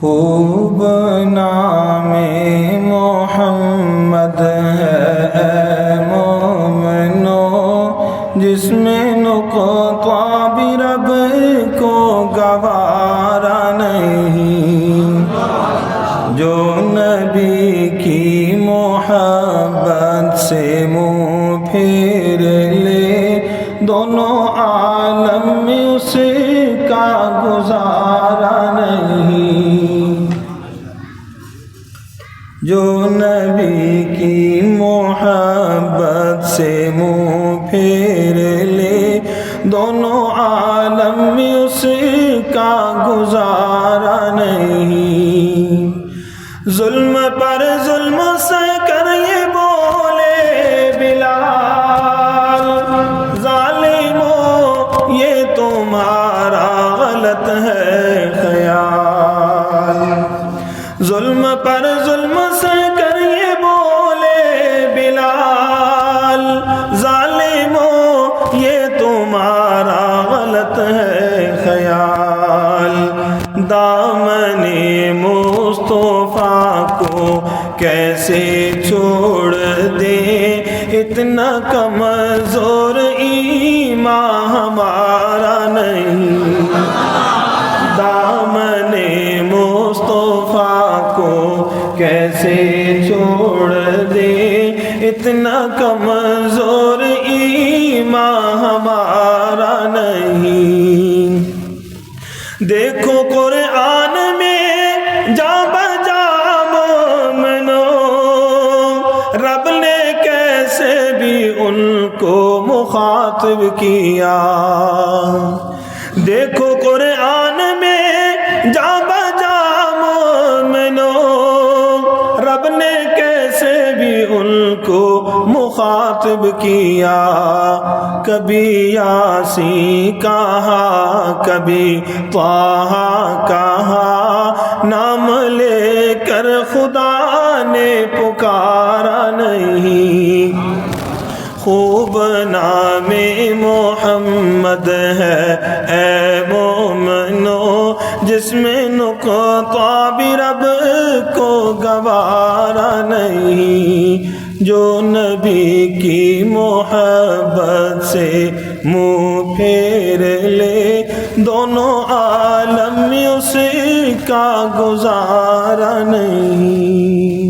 خوب نام محمد ہے اے مومنو، جس میں نقطہ بھی رب کو گوارا نہیں، جو نبی کی محبت سے منہ پھیر لے، دونوں عالم میں اس کا گزارا نہیں، جو نبی کی محبت سے منہ پھیر لے، دونوں عالم میں اس کا گزارا نہیں۔ ظلم پر ظلم سے کر یہ بولے بلال، ظالمو یہ تمہارا غلط ہے خیال، ظلم پر ظلم سے کر یہ بولے بلال، ظالمو یہ تمہارا غلط ہے خیال، دامن مصطفیٰ کو کیسے چھوڑ دیں، اتنا کمزور ایمان ہمارا نہیں، دامن مصطفیٰ کو کیسے چھوڑ دیں، اتنا کمزور ایمان ہمارا نہیں۔ دیکھو قرآن میں جا بجا مومنو، رب نے کیسے بھی ان کو مخاطب کیا، دیکھو قرآن میں جا بجا مومنو، رب نے کیسے بھی ان کو مخاطب کیا، کبھی یاسین کہا کبھی طٰہٰ کہا، نام لے کر خدا نے پکارا نہیں، خوب نام محمد ہے اے مومنو، جس میں نقطہ بھی رب کو گوارا نہیں، جو نبی کی محبت سے منہ پھیر لے، دونوں عالم میں اس کا گزارا نہیں۔